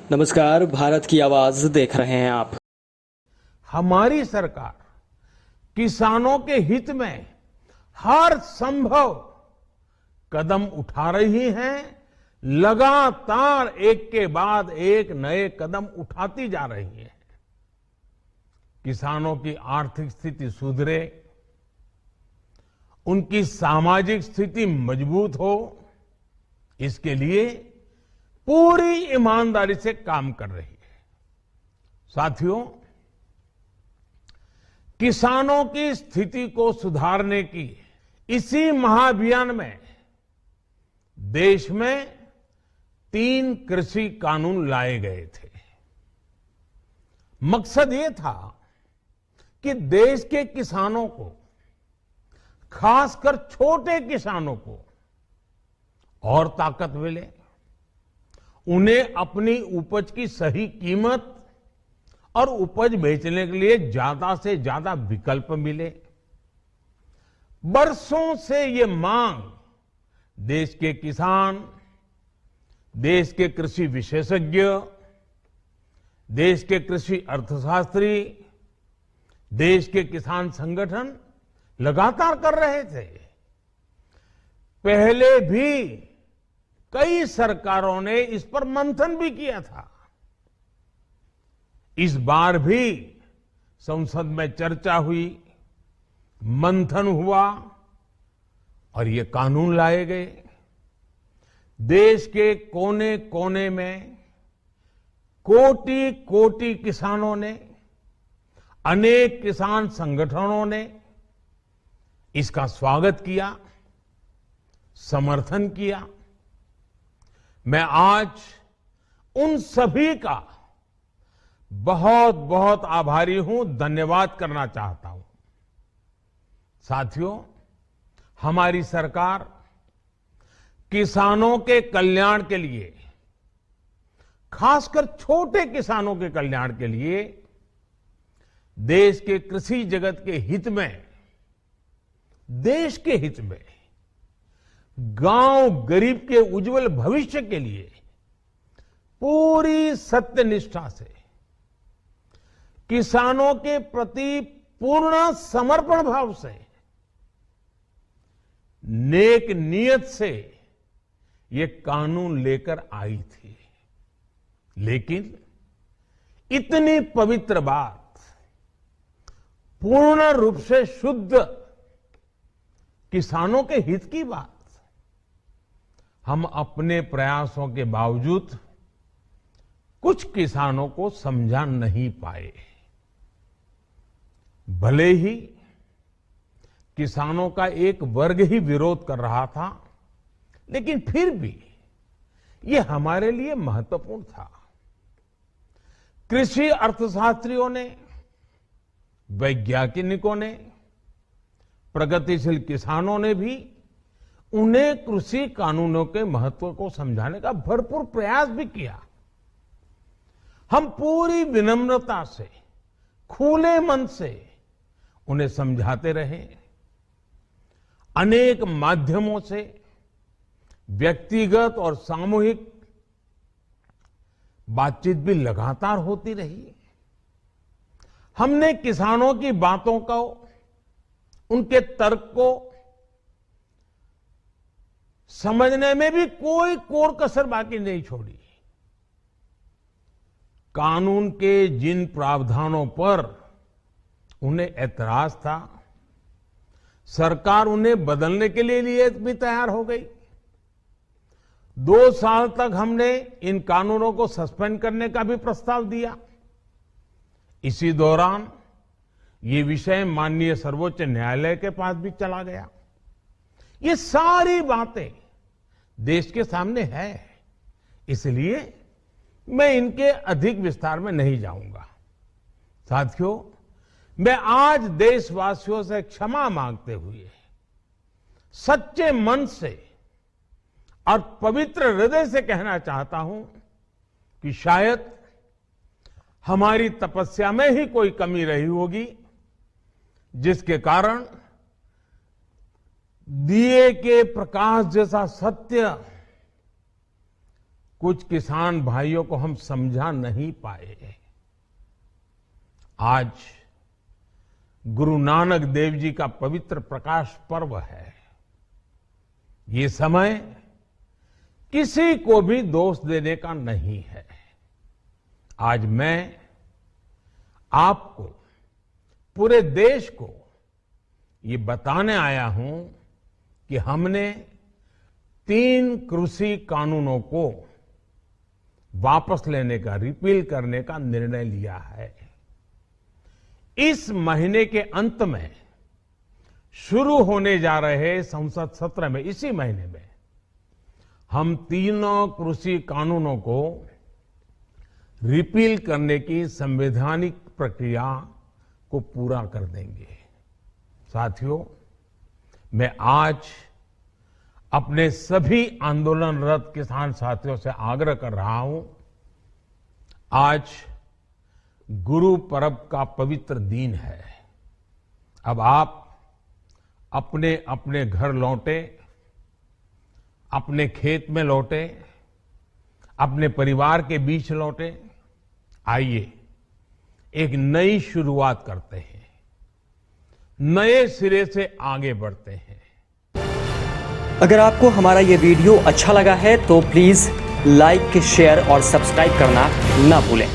नमस्कार, भारत की आवाज देख रहे हैं आप। हमारी सरकार किसानों के हित में हर संभव कदम उठा रही है। लगातार एक के बाद एक नए कदम उठाती जा रही है। किसानों की आर्थिक स्थिति सुधरे, उनकी सामाजिक स्थिति मजबूत हो, इसके लिए पूरी ईमानदारी से काम कर रही है। साथियों, किसानों की स्थिति को सुधारने की इसी महाअभियान में देश में 3 कृषि कानून लाए गए थे। मकसद ये था कि देश के किसानों को, खासकर छोटे किसानों को और ताकत मिले, उन्हें अपनी उपज की सही कीमत और उपज बेचने के लिए ज्यादा से ज्यादा विकल्प मिले। बरसों से ये मांग देश के किसान, देश के कृषि विशेषज्ञ, देश के कृषि अर्थशास्त्री, देश के किसान संगठन लगातार कर रहे थे। पहले भी कई सरकारों ने इस पर मंथन भी किया था। इस बार भी संसद में चर्चा हुई, मंथन हुआ और ये कानून लाए गए। देश के कोने कोने में कोटि कोटि किसानों ने, अनेक किसान संगठनों ने इसका स्वागत किया, समर्थन किया। मैं आज उन सभी का बहुत बहुत आभारी हूं, धन्यवाद करना चाहता हूं। साथियों, हमारी सरकार किसानों के कल्याण के लिए, खासकर छोटे किसानों के कल्याण के लिए, देश के कृषि जगत के हित में, देश के हित में, गांव गरीब के उज्जवल भविष्य के लिए पूरी सत्यनिष्ठा से, किसानों के प्रति पूर्ण समर्पण भाव से, नेक नियत से ये कानून लेकर आई थी। लेकिन इतनी पवित्र बात, पूर्ण रूप से शुद्ध किसानों के हित की बात, हम अपने प्रयासों के बावजूद कुछ किसानों को समझा नहीं पाए। भले ही किसानों का एक वर्ग ही विरोध कर रहा था, लेकिन फिर भी ये हमारे लिए महत्वपूर्ण था। कृषि अर्थशास्त्रियों ने, वैज्ञानिकों ने, प्रगतिशील किसानों ने भी उन्हें कृषि कानूनों के महत्व को समझाने का भरपूर प्रयास भी किया। हम पूरी विनम्रता से, खुले मन से उन्हें समझाते रहे। अनेक माध्यमों से व्यक्तिगत और सामूहिक बातचीत भी लगातार होती रही। हमने किसानों की बातों को, उनके तर्क को समझने में भी कोई कोर कसर बाकी नहीं छोड़ी। कानून के जिन प्रावधानों पर उन्हें ऐतराज था, सरकार उन्हें बदलने के लिए भी तैयार हो गई। 2 साल तक हमने इन कानूनों को सस्पेंड करने का भी प्रस्ताव दिया। इसी दौरान ये विषय माननीय सर्वोच्च न्यायालय के पास भी चला गया। ये सारी बातें देश के सामने है, इसलिए मैं इनके अधिक विस्तार में नहीं जाऊंगा। साथियों, मैं आज देशवासियों से क्षमा मांगते हुए सच्चे मन से और पवित्र हृदय से कहना चाहता हूं कि शायद हमारी तपस्या में ही कोई कमी रही होगी, जिसके कारण दिए के प्रकाश जैसा सत्य कुछ किसान भाइयों को हम समझा नहीं पाए। आज गुरु नानक देव जी का पवित्र प्रकाश पर्व है। ये समय किसी को भी दोष देने का नहीं है। आज मैं आपको, पूरे देश को ये बताने आया हूं कि हमने 3 कृषि कानूनों को वापस लेने का, रिपील करने का निर्णय लिया है। इस महीने के अंत में शुरू होने जा रहे संसद सत्र में, इसी महीने में, हम 3 कृषि कानूनों को रिपील करने की संवैधानिक प्रक्रिया को पूरा कर देंगे। साथियों, मैं आज अपने सभी आंदोलनरत किसान साथियों से आग्रह कर रहा हूं, आज गुरु पर्व का पवित्र दिन है। अब आप अपने अपने घर लौटे, अपने खेत में लौटे, अपने परिवार के बीच लौटे। आइए एक नई शुरुआत करते हैं, नए सिरे से आगे बढ़ते हैं। अगर आपको हमारा ये वीडियो अच्छा लगा है तो प्लीज़ लाइक, शेयर और सब्सक्राइब करना ना भूलें।